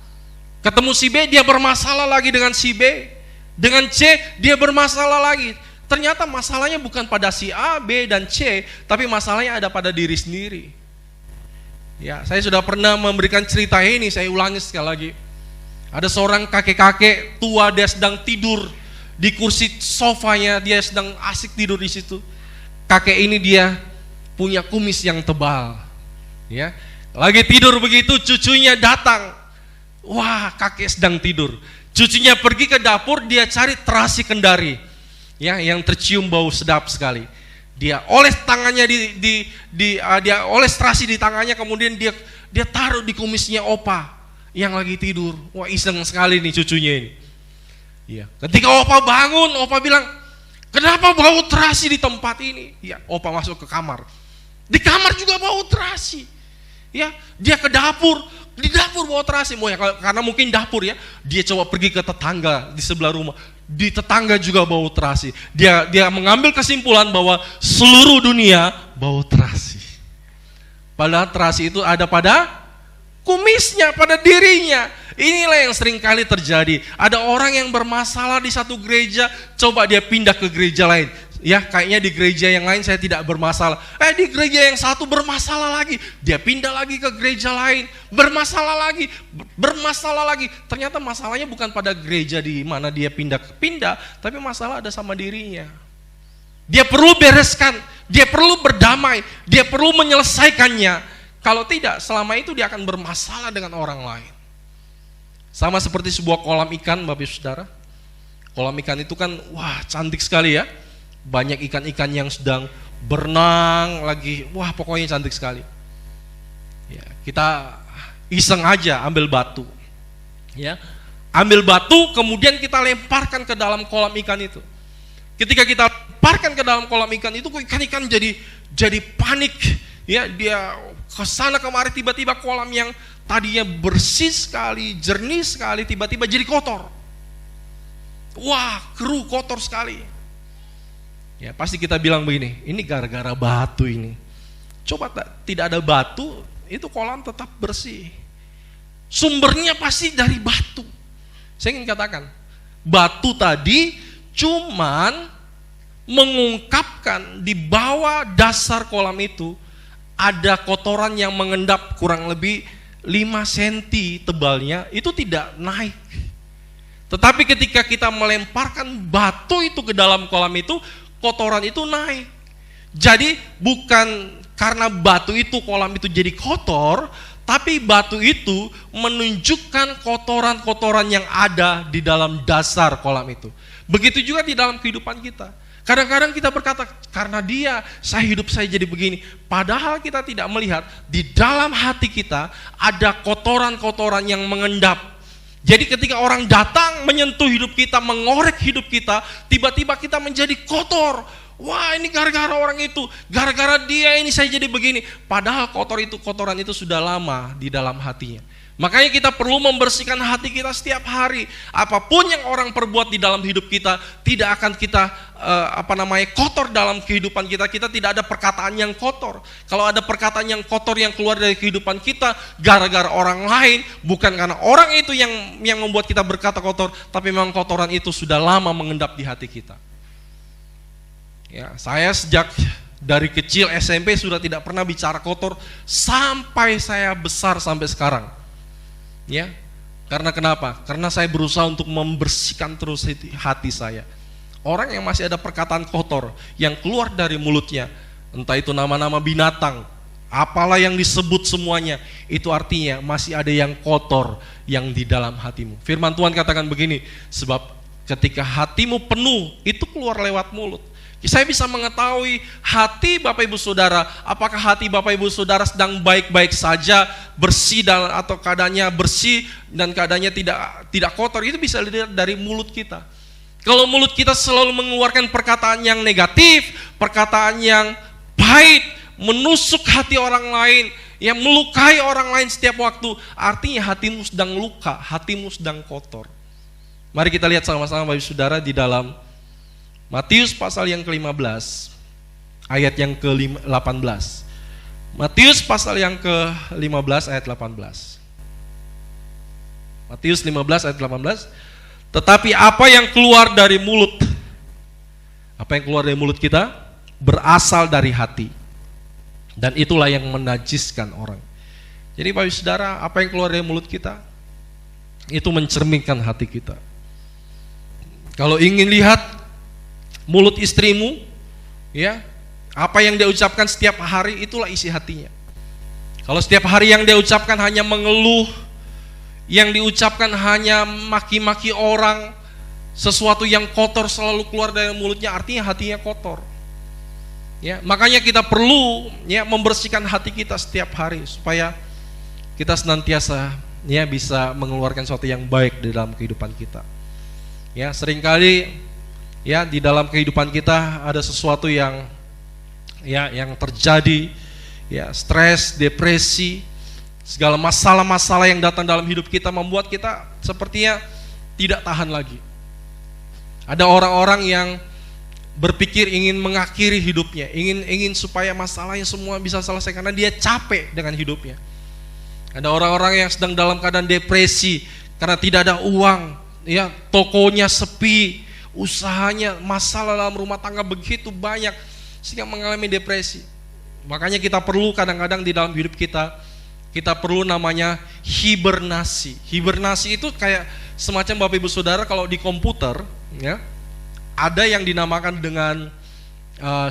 Ketemu si B, dia bermasalah lagi dengan si B. Dengan C, dia bermasalah lagi. Ternyata masalahnya bukan pada si A, B, dan C, tapi masalahnya ada pada diri sendiri. Ya, saya sudah pernah memberikan cerita ini, saya ulangi sekali lagi. Ada seorang kakek-kakek tua, dia sedang tidur di kursi sofanya, dia sedang asik tidur di situ. Kakek ini dia punya kumis yang tebal. Ya, lagi tidur begitu, cucunya datang. Wah, kakek sedang tidur. Cucunya pergi ke dapur, dia cari terasi kendari. Ya, yang tercium bau sedap sekali. Dia oles tangannya dia oles terasi di tangannya, kemudian dia taruh di kumisnya opa yang lagi tidur. Wah, iseng sekali nih cucunya ini. Ya, ketika opa bangun, opa bilang, "Kenapa bau terasi di tempat ini?" Ya, opa masuk ke kamar. Di kamar juga bau terasi. Ya, dia ke dapur, di dapur bau terasi. Ya, karena mungkin dapur ya. Dia coba pergi ke tetangga di sebelah rumah. Di tetangga juga bau terasi. Dia mengambil kesimpulan bahwa seluruh dunia bau terasi. Padahal terasi itu ada pada kumisnya, pada dirinya. Inilah yang sering kali terjadi. Ada orang yang bermasalah di satu gereja, coba dia pindah ke gereja lain. Ya, kayaknya di gereja yang lain saya tidak bermasalah. Di gereja yang satu bermasalah lagi. Dia pindah lagi ke gereja lain, bermasalah lagi. Ternyata masalahnya bukan pada gereja di mana dia pindah, tapi masalah ada sama dirinya. Dia perlu bereskan, dia perlu berdamai, dia perlu menyelesaikannya. Kalau tidak, selama itu dia akan bermasalah dengan orang lain. Sama seperti sebuah kolam ikan, Bapak Ibu Saudara. Kolam ikan itu kan, wah, cantik sekali ya. Banyak ikan-ikan yang sedang berenang lagi, wah, pokoknya cantik sekali. Ya, kita iseng aja ambil batu. Ya. Ambil batu, kemudian kita lemparkan ke dalam kolam ikan itu. Ketika kita lemparkan ke dalam kolam ikan itu, ikan-ikan jadi panik. Ya, dia kesana kemari, tiba-tiba kolam yang tadinya bersih sekali, jernih sekali, tiba-tiba jadi kotor. Wah, keruh, kotor sekali. Ya, pasti kita bilang begini, ini gara-gara batu ini. Coba tidak ada batu, itu kolam tetap bersih. Sumbernya pasti dari batu. Saya ingin katakan, batu tadi cuman mengungkapkan di bawah dasar kolam itu ada kotoran yang mengendap kurang lebih 5 cm tebalnya, itu tidak naik. Tetapi ketika kita melemparkan batu itu ke dalam kolam itu, kotoran itu naik. Jadi bukan karena batu itu kolam itu jadi kotor, tapi batu itu menunjukkan kotoran-kotoran yang ada di dalam dasar kolam itu. Begitu juga di dalam kehidupan kita. Kadang-kadang kita berkata, karena dia, hidup saya jadi begini. Padahal kita tidak melihat, di dalam hati kita ada kotoran-kotoran yang mengendap. Jadi ketika orang datang menyentuh hidup kita, mengorek hidup kita, tiba-tiba kita menjadi kotor. Wah, ini gara-gara orang itu, gara-gara dia ini saya jadi begini. Padahal kotoran itu sudah lama di dalam hatinya. Makanya kita perlu membersihkan hati kita setiap hari. Apapun yang orang perbuat di dalam hidup kita, tidak akan kita kotor dalam kehidupan kita. Kita tidak ada perkataan yang kotor. Kalau ada perkataan yang kotor yang keluar dari kehidupan kita gara-gara orang lain, bukan karena orang itu yang membuat kita berkata kotor, tapi memang kotoran itu sudah lama mengendap di hati kita. Ya, saya sejak dari kecil SMP sudah tidak pernah bicara kotor sampai saya besar sampai sekarang. Ya, karena kenapa? Karena saya berusaha untuk membersihkan terus hati saya. Orang yang masih ada perkataan kotor yang keluar dari mulutnya, entah itu nama-nama binatang, apalah yang disebut semuanya, itu artinya masih ada yang kotor yang di dalam hatimu. Firman Tuhan katakan begini, sebab ketika hatimu penuh, itu keluar lewat mulut. Saya bisa mengetahui hati Bapak Ibu Saudara, apakah hati Bapak Ibu Saudara sedang baik-baik saja, bersih atau keadaannya bersih dan keadaannya tidak kotor, itu bisa dilihat dari mulut kita. Kalau mulut kita selalu mengeluarkan perkataan yang negatif, perkataan yang pahit, menusuk hati orang lain, yang melukai orang lain setiap waktu, artinya hatimu sedang luka, hatimu sedang kotor. Mari kita lihat sama-sama Bapak Ibu Saudara di dalam Matius pasal yang ke-15 ayat yang ke-18. Matius pasal yang ke-15 ayat 18. Matius 15 ayat 18. Tetapi apa yang keluar dari mulut, apa yang keluar dari mulut kita berasal dari hati, dan itulah yang menajiskan orang. Jadi Bapak Saudara, apa yang keluar dari mulut kita itu mencerminkan hati kita. Kalau ingin lihat mulut istrimu, ya, apa yang dia ucapkan setiap hari, itulah isi hatinya. Kalau setiap hari yang dia ucapkan hanya mengeluh, yang diucapkan hanya maki-maki orang, sesuatu yang kotor selalu keluar dari mulutnya, artinya hatinya kotor. Ya, makanya kita perlu membersihkan hati kita setiap hari supaya kita senantiasa bisa mengeluarkan sesuatu yang baik di dalam kehidupan kita. Ya, seringkali di dalam kehidupan kita ada sesuatu yang terjadi, stres, depresi, segala masalah-masalah yang datang dalam hidup kita membuat kita sepertinya tidak tahan lagi. Ada orang-orang yang berpikir ingin mengakhiri hidupnya, ingin supaya masalahnya semua bisa selesai karena dia capek dengan hidupnya. Ada orang-orang yang sedang dalam keadaan depresi karena tidak ada uang, ya, tokonya sepi, usahanya, masalah dalam rumah tangga begitu banyak sehingga mengalami depresi. Makanya kita perlu kadang-kadang di dalam hidup kita perlu namanya hibernasi. Hibernasi itu kayak semacam Bapak Ibu Saudara kalau di komputer, ya, ada yang dinamakan dengan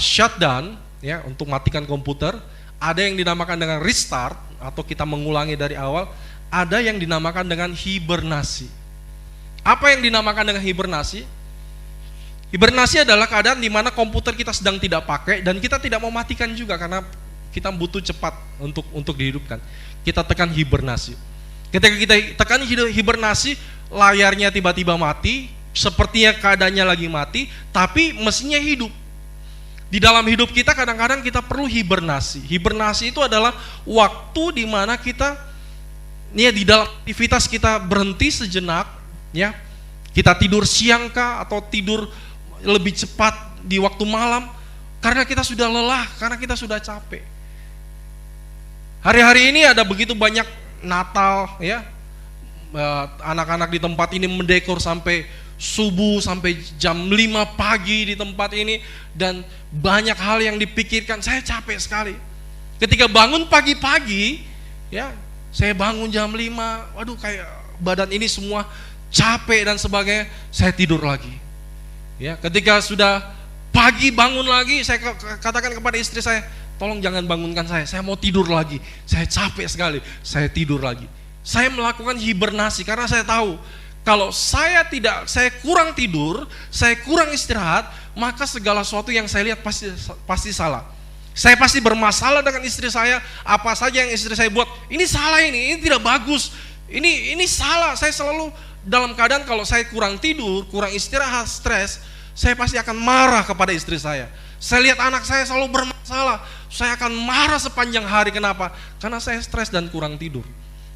shutdown, ya, untuk matikan komputer. Ada yang dinamakan dengan restart atau kita mengulangi dari awal. Ada yang dinamakan dengan hibernasi. Apa yang dinamakan dengan hibernasi? Hibernasi adalah keadaan di mana komputer kita sedang tidak pakai dan kita tidak mau matikan juga karena kita butuh cepat untuk dihidupkan. Kita tekan hibernasi. Ketika kita tekan hibernasi, layarnya tiba-tiba mati, sepertinya keadaannya lagi mati, tapi mesinnya hidup. Di dalam hidup kita kadang-kadang kita perlu hibernasi. Hibernasi itu adalah waktu di mana kita, ya, di dalam aktivitas kita berhenti sejenak, ya. Kita tidur siang kah atau tidur lebih cepat di waktu malam karena kita sudah lelah, karena kita sudah capek. Hari-hari ini ada begitu banyak Natal, ya, anak-anak di tempat ini mendekor sampai subuh, sampai jam 5 pagi di tempat ini, dan banyak hal yang dipikirkan. Saya capek sekali ketika bangun pagi-pagi, ya, saya bangun jam 5, waduh, kayak badan ini semua capek dan sebagainya, saya tidur lagi. Ya, ketika sudah pagi bangun lagi, saya katakan kepada istri saya, tolong jangan bangunkan saya mau tidur lagi, saya capek sekali, saya tidur lagi. Saya melakukan hibernasi karena saya tahu kalau saya kurang tidur, saya kurang istirahat, maka segala sesuatu yang saya lihat pasti salah. Saya pasti bermasalah dengan istri saya, apa saja yang istri saya buat, ini salah, ini tidak bagus, ini salah. Saya selalu dalam keadaan kalau saya kurang tidur, kurang istirahat, stres, saya pasti akan marah kepada istri saya. Saya lihat anak saya selalu bermasalah, saya akan marah sepanjang hari. Kenapa? Karena saya stres dan kurang tidur.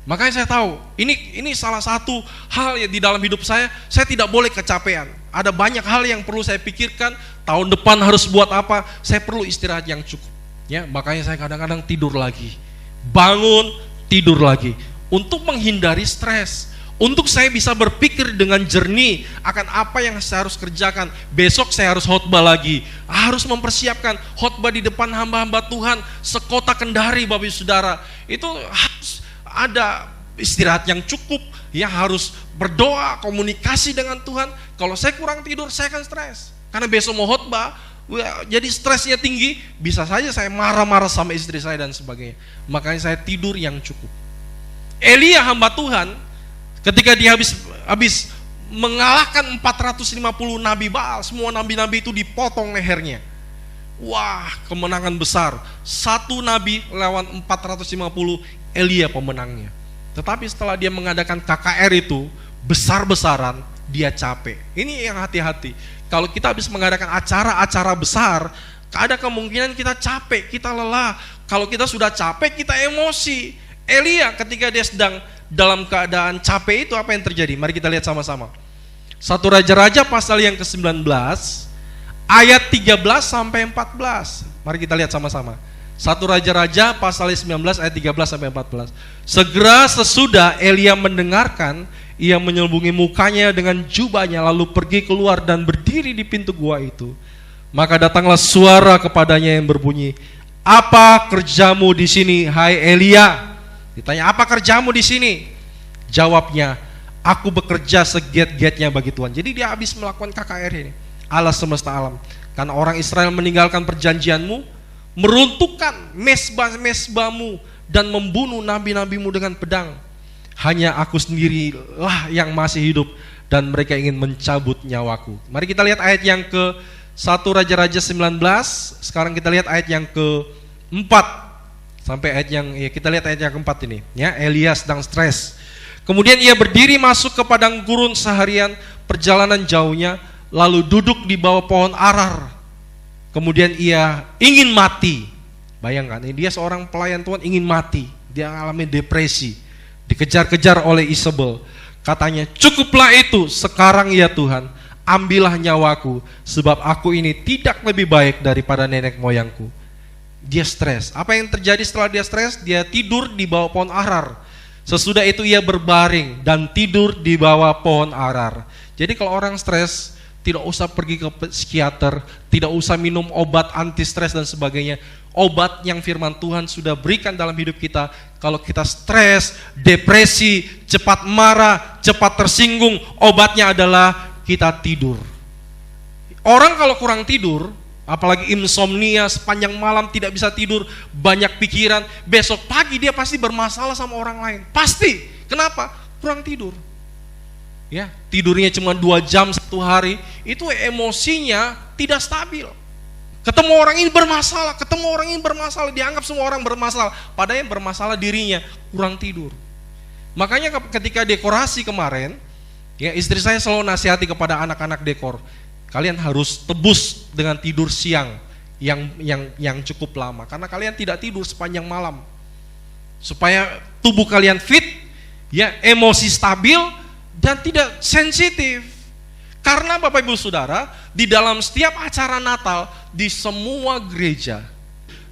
Makanya saya tahu, ini salah satu hal yang di dalam hidup saya tidak boleh kecapean. Ada banyak hal yang perlu saya pikirkan, tahun depan harus buat apa, saya perlu istirahat yang cukup. Ya, makanya saya kadang-kadang tidur lagi, bangun, tidur lagi, untuk menghindari stres. Untuk saya bisa berpikir dengan jernih akan apa yang saya harus kerjakan. Besok saya harus khotbah lagi, harus mempersiapkan khotbah di depan hamba-hamba Tuhan sekota Kendari, Bapak Ibu Saudara. Itu harus ada istirahat yang cukup, ya, harus berdoa, komunikasi dengan Tuhan. Kalau saya kurang tidur, saya akan stres. Karena besok mau khotbah, jadi stresnya tinggi, bisa saja saya marah-marah sama istri saya dan sebagainya. Makanya saya tidur yang cukup. Elia hamba Tuhan, ketika dia habis mengalahkan 450 nabi Baal, semua nabi-nabi itu dipotong lehernya. Wah, kemenangan besar. Satu nabi lawan 450, Elia pemenangnya. Tetapi setelah dia mengadakan KKR itu besar-besaran, dia capek. Ini yang hati-hati. Kalau kita habis mengadakan acara-acara besar, ada kemungkinan kita capek, kita lelah. Kalau kita sudah capek, kita emosi. Elia ketika dia sedang dalam keadaan capek itu, apa yang terjadi? Mari kita lihat sama-sama. 1 Raja-Raja pasal yang ke-19 ayat 13 sampai 14. Mari kita lihat sama-sama. 1 Raja-Raja pasal 19 ayat 13 sampai 14. Segera sesudah Elia mendengarkan, ia menyelubungi mukanya dengan jubahnya lalu pergi keluar dan berdiri di pintu gua itu. Maka datanglah suara kepadanya yang berbunyi, "Apa kerjamu di sini, hai Elia?" Ditanya, "Apa kerjamu di sini?" Jawabnya, "Aku bekerja segiat-giatnya bagi Tuhan." Jadi dia habis melakukan KKR ini. Allah semesta alam, karena orang Israel meninggalkan perjanjianmu, meruntuhkan mesbah-mesbahmu dan membunuh nabi-nabimu dengan pedang. Hanya aku sendirilah yang masih hidup dan mereka ingin mencabut nyawaku. Mari kita lihat ayat yang ke 1 Raja-Raja 19. Sekarang kita lihat ayat yang ke-4 sampai ayat yang, ya, kita lihat ayat yang ke-4 ini, ya. Elia sedang stres. Kemudian ia berdiri masuk ke padang gurun seharian perjalanan jauhnya, lalu duduk di bawah pohon arar. Kemudian ia ingin mati. Bayangkan, dia seorang pelayan Tuhan ingin mati. Dia mengalami depresi, dikejar-kejar oleh Isabel. Katanya, "Cukuplah itu, sekarang ya Tuhan, ambillah nyawaku, sebab aku ini tidak lebih baik daripada nenek moyangku." Dia stres. Apa yang terjadi setelah dia stres? Dia tidur di bawah pohon arar. Sesudah itu ia berbaring dan tidur di bawah pohon arar. Jadi kalau orang stres, tidak usah pergi ke psikiater, tidak usah minum obat anti stres dan sebagainya. Obat yang firman Tuhan sudah berikan dalam hidup kita. Kalau kita stres, depresi, cepat marah, cepat tersinggung, obatnya adalah kita tidur. Orang kalau kurang tidur, apalagi insomnia, sepanjang malam tidak bisa tidur, banyak pikiran, besok pagi dia pasti bermasalah sama orang lain. Pasti. Kenapa? Kurang tidur. Ya, tidurnya cuma 2 jam satu hari, itu emosinya tidak stabil. Ketemu orang ini bermasalah, dianggap semua orang bermasalah, padahal yang bermasalah dirinya, kurang tidur. Makanya ketika dekorasi kemarin, ya istri saya selalu nasihati kepada anak-anak dekor, kalian harus tebus dengan tidur siang yang cukup lama, karena kalian tidak tidur sepanjang malam, supaya tubuh kalian fit, ya emosi stabil dan tidak sensitif. Karena Bapak Ibu Saudara, di dalam setiap acara Natal di semua gereja,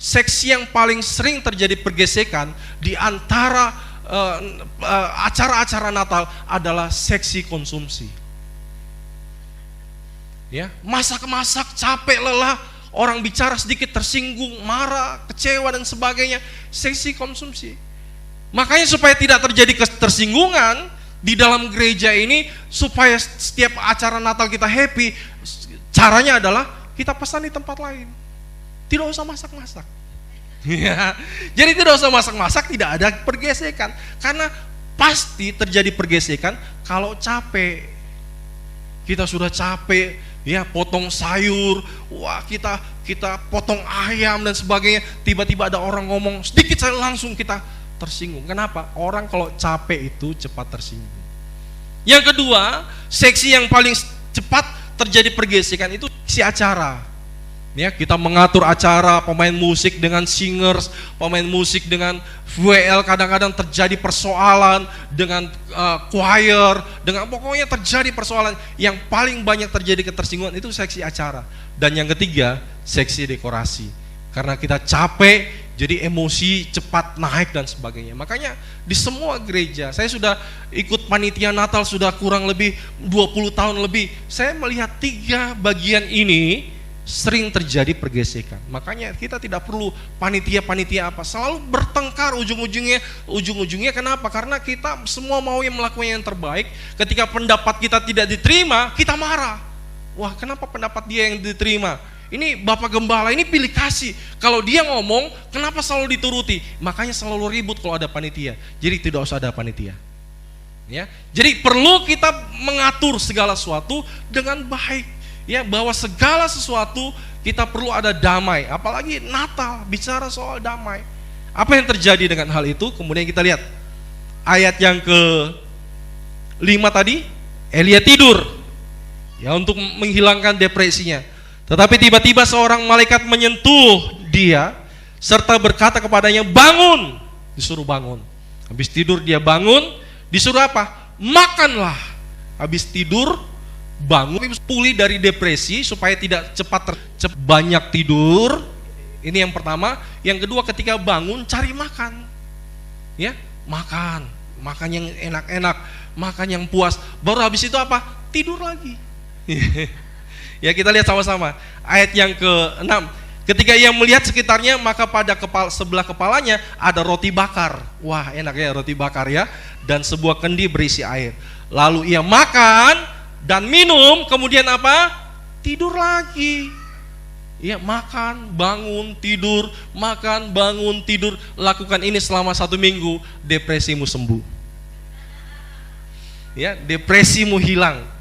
seksi yang paling sering terjadi pergesekan di antara acara-acara Natal adalah seksi konsumsi. Ya, masak-masak, capek, lelah, orang bicara sedikit tersinggung, marah, kecewa dan sebagainya, seksi konsumsi. Makanya supaya tidak terjadi ketersinggungan di dalam gereja ini, supaya setiap acara Natal kita happy, caranya adalah kita pesan di tempat lain. Tidak usah masak-masak. Ya, jadi tidak usah masak-masak, tidak ada pergesekan. Karena pasti terjadi pergesekan kalau capek. Kita sudah capek, ya potong sayur, wah kita potong ayam dan sebagainya. Tiba-tiba ada orang ngomong sedikit, saya langsung kita tersinggung. Kenapa? Orang kalau capek itu cepat tersinggung. Yang kedua, seksi yang paling cepat terjadi pergesekan itu si acara. Ya, kita mengatur acara, pemain musik dengan singers, pemain musik dengan VL, kadang-kadang terjadi persoalan dengan choir, dengan pokoknya terjadi persoalan. Yang paling banyak terjadi ketersinggungan itu seksi acara. Dan yang ketiga, seksi dekorasi. Karena kita capek, jadi emosi cepat naik dan sebagainya. Makanya di semua gereja, saya sudah ikut panitia Natal sudah kurang lebih 20 tahun lebih. Saya melihat 3 bagian ini sering terjadi pergesekan. Makanya kita tidak perlu panitia-panitia apa, selalu bertengkar ujung-ujungnya. Kenapa? Karena kita semua mau yang melakukan yang terbaik. Ketika pendapat kita tidak diterima, kita marah. Wah, kenapa pendapat dia yang diterima? Ini Bapak Gembala, ini pilih kasih. Kalau dia ngomong, kenapa selalu dituruti? Makanya selalu ribut kalau ada panitia. Jadi tidak usah ada panitia. Ya, jadi perlu kita mengatur segala sesuatu dengan baik. Ya, bahwa segala sesuatu kita perlu ada damai. Apalagi Natal, bicara soal damai. Apa yang terjadi dengan hal itu? Kemudian kita lihat ayat yang ke-5 tadi, Elia tidur. Ya, untuk menghilangkan depresinya. Tetapi tiba-tiba seorang malaikat menyentuh dia serta berkata kepadanya, bangun. Disuruh bangun. Habis tidur dia bangun, disuruh apa? Makanlah. Habis tidur bangun, pulih dari depresi supaya tidak cepat banyak tidur. Ini yang pertama. Yang kedua, ketika bangun cari makan. Ya, makan yang enak-enak, makan yang puas. Baru habis itu apa? Tidur lagi. Ya, kita lihat sama-sama ayat yang ke-6. Ketika ia melihat sekitarnya, maka pada sebelah kepalanya ada roti bakar. Wah, enak ya roti bakar ya. Dan sebuah kendi berisi air. Lalu ia makan dan minum, kemudian apa? Tidur lagi. Ya, makan, bangun, tidur, makan, bangun, tidur. Lakukan ini selama 1 minggu, depresimu sembuh. Ya, depresimu hilang.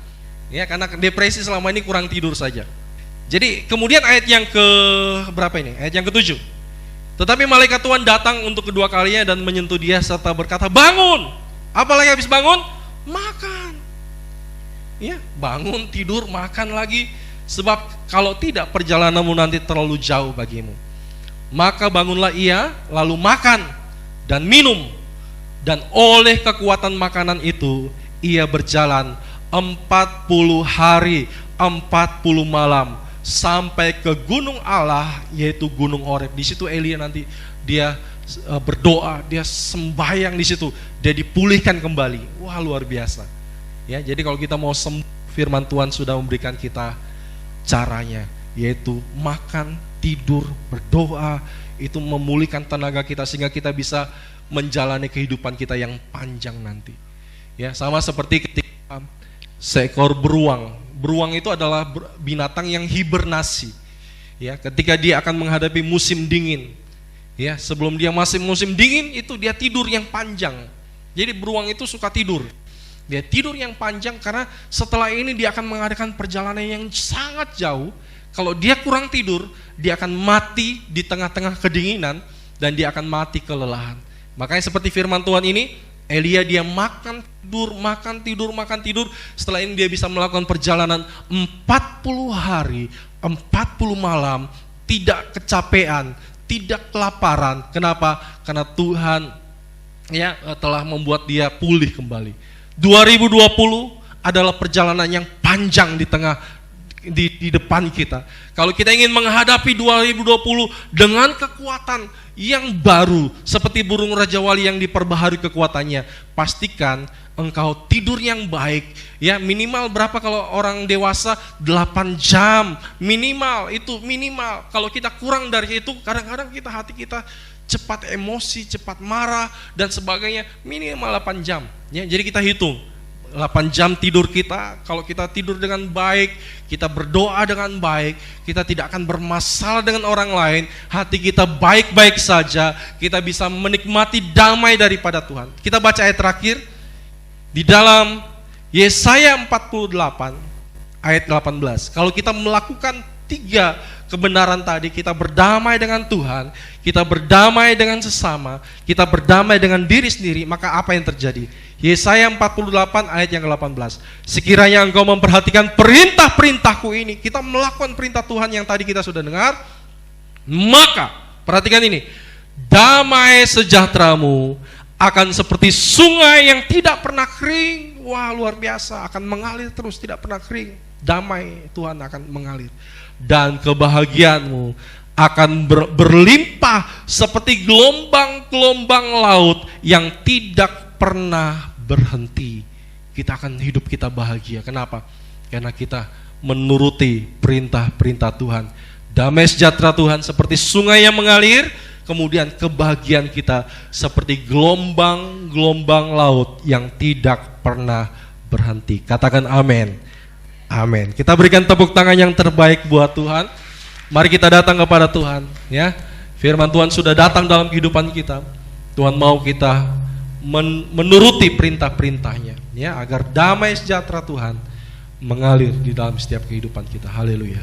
Ya, karena depresi selama ini kurang tidur saja. Jadi kemudian ayat yang ke berapa ini? Ayat yang ke-7. Tetapi malaikat Tuhan datang untuk kedua kalinya dan menyentuh dia serta berkata, bangun. Apalagi habis bangun? Makan. Ya, bangun, tidur, makan lagi. Sebab kalau tidak, perjalananmu nanti terlalu jauh bagimu. Maka bangunlah ia, lalu makan dan minum. Dan oleh kekuatan makanan itu, ia berjalan 40 hari, 40 malam sampai ke gunung Allah, yaitu Gunung Horeb. Di situ Elia nanti dia berdoa, dia sembahyang di situ, dia dipulihkan kembali. Wah, luar biasa. Ya, jadi kalau kita mau sembuh, firman Tuhan sudah memberikan kita caranya, yaitu makan, tidur, berdoa, itu memulihkan tenaga kita sehingga kita bisa menjalani kehidupan kita yang panjang nanti. Ya, sama seperti ketika seekor beruang. Beruang itu adalah binatang yang hibernasi. Ya, ketika dia akan menghadapi musim dingin. Ya, sebelum dia masih musim dingin itu dia tidur yang panjang. Jadi beruang itu suka tidur. Dia tidur yang panjang karena setelah ini dia akan mengadakan perjalanan yang sangat jauh. Kalau dia kurang tidur, dia akan mati di tengah-tengah kedinginan dan dia akan mati kelelahan. Makanya seperti firman Tuhan ini, Elia dia makan tidur. Setelah ini dia bisa melakukan perjalanan 40 hari, 40 malam, tidak kecapean, tidak kelaparan. Kenapa? Karena Tuhan ya telah membuat dia pulih kembali. 2020 adalah perjalanan yang panjang di depan kita. Kalau kita ingin menghadapi 2020 dengan kekuatan yang baru seperti burung Raja Wali yang diperbaharui kekuatannya, pastikan engkau tidur yang baik. Ya, minimal berapa kalau orang dewasa? 8 jam minimal, itu minimal. Kalau kita kurang dari itu, kadang-kadang hati kita cepat emosi, cepat marah dan sebagainya. Minimal 8 jam. Ya, jadi kita hitung 8 jam tidur kita. Kalau kita tidur dengan baik, kita berdoa dengan baik, kita tidak akan bermasalah dengan orang lain, hati kita baik-baik saja, kita bisa menikmati damai daripada Tuhan. Kita baca ayat terakhir di dalam Yesaya 48 ayat 18. Kalau kita melakukan 3 kebenaran tadi, kita berdamai dengan Tuhan, kita berdamai dengan sesama, kita berdamai dengan diri sendiri, maka apa yang terjadi? Yesaya 48 ayat yang ke-18. Sekiranya engkau memperhatikan perintah-perintahku ini, kita melakukan perintah Tuhan yang tadi kita sudah dengar, maka, perhatikan ini, damai sejahteramu akan seperti sungai yang tidak pernah kering. Wah, luar biasa, akan mengalir terus, tidak pernah kering. Damai Tuhan akan mengalir. Dan kebahagiaanmu akan berlimpah seperti gelombang-gelombang laut yang tidak pernah berhenti. Kita akan hidup kita bahagia. Kenapa? Karena kita menuruti perintah-perintah Tuhan. Damai sejahtera Tuhan seperti sungai yang mengalir, kemudian kebahagiaan kita seperti gelombang-gelombang laut yang tidak pernah berhenti. Katakan amin. Amin. Kita berikan tepuk tangan yang terbaik buat Tuhan. Mari kita datang kepada Tuhan, ya. Firman Tuhan sudah datang dalam kehidupan kita. Tuhan mau kita menuruti perintah-perintahnya, ya, agar damai sejahtera Tuhan mengalir di dalam setiap kehidupan kita. Haleluya.